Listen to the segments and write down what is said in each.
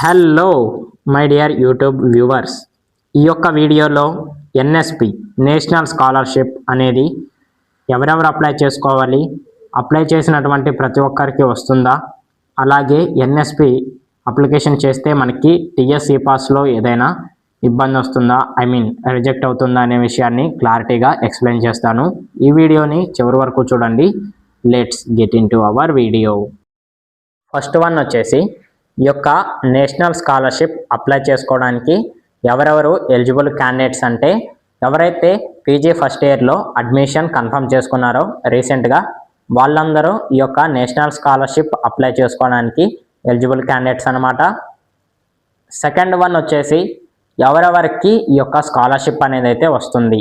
Hello my dear YouTube viewers, ఈ యొక్క వీడియోలో ఎన్ఎస్పి నేషనల్ స్కాలర్షిప్ అనేది ఎవరెవరు అప్లై చేసుకోవాలి, అప్లై చేసినటువంటి ప్రతి ఒక్కరికి వస్తుందా, అలాగే ఎన్ఎస్పి అప్లికేషన్ చేస్తే మనకి టీఎస్ఈ పాస్లో ఏదైనా ఇబ్బంది వస్తుందా, రిజెక్ట్ అవుతుందా అనే విషయాన్ని క్లారిటీగా ఎక్స్ప్లెయిన్ చేస్తాను. ఈ వీడియోని చివరి వరకు చూడండి. Let's get in to our video. First one వచ్చేసి ఈ యొక్క నేషనల్ స్కాలర్షిప్ అప్లై చేసుకోవడానికి ఎవరెవరు ఎలిజిబుల్ క్యాండిడేట్స్ అంటే, ఎవరైతే పీజీ ఫస్ట్ ఇయర్లో అడ్మిషన్ కన్ఫర్మ్ చేసుకున్నారో రీసెంట్గా, వాళ్ళందరూ ఈ యొక్క నేషనల్ స్కాలర్షిప్ అప్లై చేసుకోవడానికి ఎలిజిబుల్ క్యాండిడేట్స్ అనమాట. సెకండ్ వన్ వచ్చేసి ఎవరెవరికి ఈ యొక్క స్కాలర్షిప్ అనేది అయితే వస్తుంది.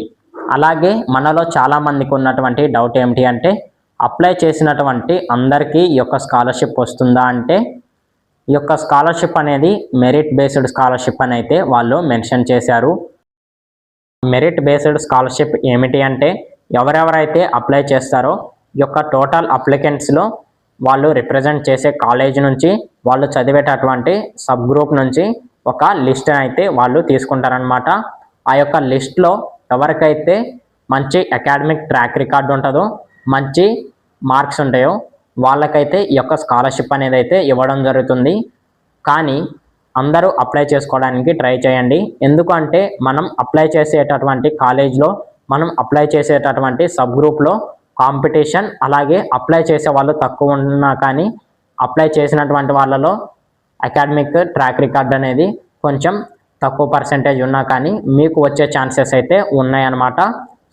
అలాగే మనలో చాలామందికి ఉన్నటువంటి డౌట్ ఏమిటి అంటే, అప్లై చేసినటువంటి అందరికీ ఈ యొక్క స్కాలర్షిప్ వస్తుందా అంటే, ఈ యొక్క స్కాలర్షిప్ అనేది మెరిట్ బేస్డ్ స్కాలర్షిప్ అని అయితే వాళ్ళు మెన్షన్ చేశారు. మెరిట్ బేస్డ్ స్కాలర్షిప్ ఏమిటి అంటే, ఎవరెవరైతే అప్లై చేస్తారో ఈ యొక్క టోటల్ అప్లికెంట్స్లో వాళ్ళు రిప్రజెంట్ చేసే కాలేజ్ నుంచి, వాళ్ళు చదివేటటువంటి సబ్ గ్రూప్ నుంచి ఒక లిస్ట్ అయితే వాళ్ళు తీసుకుంటారనమాట. ఆ యొక్క లిస్ట్లో ఎవరికైతే మంచి అకాడమిక్ ట్రాక్ రికార్డు ఉంటుందో, మంచి మార్క్స్ ఉంటాయో వాళ్ళకైతే ఈ యొక్క స్కాలర్షిప్ అనేది అయితే ఇవ్వడం జరుగుతుంది. కానీ అందరూ అప్లై చేసుకోవడానికి ట్రై చేయండి. ఎందుకంటే మనం అప్లై చేసేటటువంటి కాలేజ్లో, మనం అప్లై చేసేటటువంటి సబ్ గ్రూప్లో కాంపిటీషన్, అలాగే అప్లై చేసే వాళ్ళు తక్కువ ఉన్నా కానీ అప్లై చేసినటువంటి వాళ్ళలో అకాడమిక్ ట్రాక్ రికార్డ్ అనేది కొంచెం తక్కువ పర్సెంటేజ్ ఉన్నా కానీ మీకు వచ్చే ఛాన్సెస్ అయితే ఉన్నాయన్నమాట.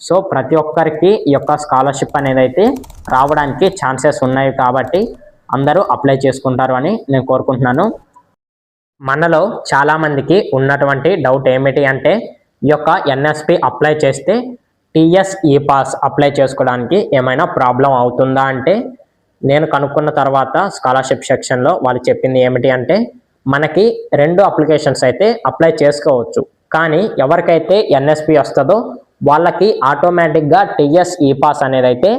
సో ప్రతి ఒక్కరికి ఈ యొక్క స్కాలర్షిప్ అనేది అయితే రావడానికి ఛాన్సెస్ ఉన్నాయి కాబట్టి అందరూ అప్లై చేసుకుంటారు అని నేను కోరుకుంటున్నాను. మనలో చాలామందికి ఉన్నటువంటి డౌట్ ఏమిటి అంటే, ఈ యొక్క ఎన్ఎస్పి అప్లై చేస్తే టీఎస్ఈ పాస్ అప్లై చేసుకోవడానికి ఏమైనా ప్రాబ్లం అవుతుందా అంటే, నేను కనుక్కున్న తర్వాత స్కాలర్షిప్ సెక్షన్లో వాళ్ళు చెప్పింది ఏమిటి అంటే, మనకి 2 అప్లికేషన్స్ అయితే అప్లై చేసుకోవచ్చు. కానీ ఎవరికైతే ఎన్ఎస్పి వస్తుందో వాళ్ళకి ఆటోమేటిక్గా టీఎస్ఈ పాస్ అనేది అయితే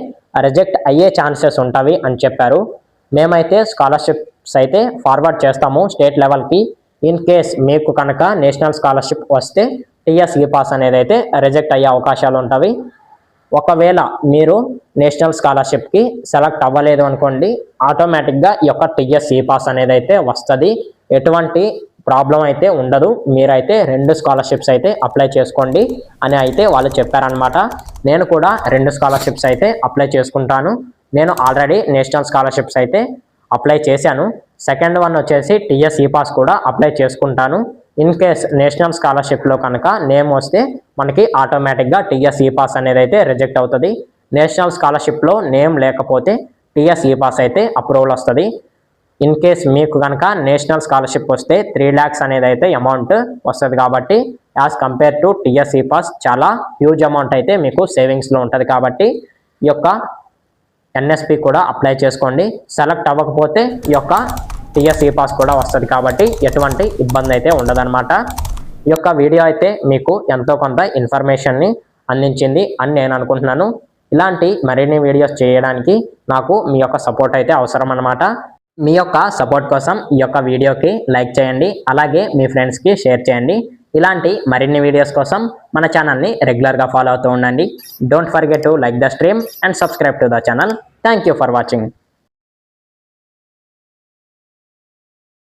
రిజెక్ట్ అయ్యే ఛాన్సెస్ ఉంటాయి అని చెప్పారు. మేమైతే స్కాలర్షిప్స్ అయితే ఫార్వర్డ్ చేస్తాము స్టేట్ లెవెల్కి. ఇన్ కేస్ మీకు కనుక నేషనల్ స్కాలర్షిప్ వస్తే టీఎస్ఈ పాస్ అనేది అయితే రిజెక్ట్ అయ్యే అవకాశాలు ఉంటాయి. ఒకవేళ మీరు నేషనల్ స్కాలర్షిప్కి సెలెక్ట్ అవ్వలేదు అనుకోండి, ఆటోమేటిక్గా ఈ యొక్క టీఎస్ఈ పాస్ అనేది అయితే వస్తుంది. ఎటువంటి ప్రాబ్లం అయితే ఉండదు. మీరైతే 2 స్కాలర్షిప్స్ అయితే అప్లై చేసుకోండి అని అయితే వాళ్ళు చెప్పారనమాట. నేను కూడా 2 స్కాలర్షిప్స్ అయితే అప్లై చేసుకుంటాను. నేను ఆల్రెడీ నేషనల్ స్కాలర్షిప్స్ అయితే అప్లై చేశాను. సెకండ్ వన్ వచ్చేసి టీఎస్ఈ పాస్ కూడా అప్లై చేసుకుంటాను. ఇన్ కేస్ నేషనల్ స్కాలర్షిప్లో కనుక నేమ్ వస్తే మనకి ఆటోమేటిక్గా టీఎస్ఈ పాస్ అనేది అయితే రిజెక్ట్ అవుతుంది. నేషనల్ స్కాలర్షిప్లో నేమ్ లేకపోతే టీఎస్ఈ పాస్ అయితే అప్రూవల్ వస్తుంది. ఇన్ కేస్ మీకు కనుక నేషనల్ స్కాలర్షిప్ వస్తే 3 lakhs అనేది అయితే అమౌంట్ వస్తుంది. కాబట్టి as compare to TSE pass చాలా హ్యూజ్ అమౌంట్ అయితే మీకు సేవింగ్స్లో ఉంటుంది. కాబట్టి ఈ యొక్క ఎన్ఎస్పి కూడా అప్లై చేసుకోండి. సెలెక్ట్ అవ్వకపోతే ఈ యొక్క టీఎస్ఈ పాస్ కూడా వస్తుంది. కాబట్టి ఎటువంటి ఇబ్బంది అయితే ఉండదన్నమాట. ఈ యొక్క వీడియో అయితే మీకు ఎంతో కొంత ఇన్ఫర్మేషన్ని అందించింది అని నేను అనుకుంటున్నాను. ఇలాంటి మరిన్ని వీడియోస్ చేయడానికి నాకు మీ యొక్క సపోర్ట్ అయితే అవసరం అన్నమాట. మీ యొక్క సపోర్ట్ కోసం ఈ యొక్క వీడియోకి లైక్ చేయండి, అలాగే మీ ఫ్రెండ్స్కి షేర్ చేయండి. ఇలాంటి మరిన్ని వీడియోస్ కోసం మన ఛానల్ని రెగ్యులర్గా ఫాలో అవుతూ ఉండండి. Don't forget to like the stream and subscribe to the channel. Thank you for watching.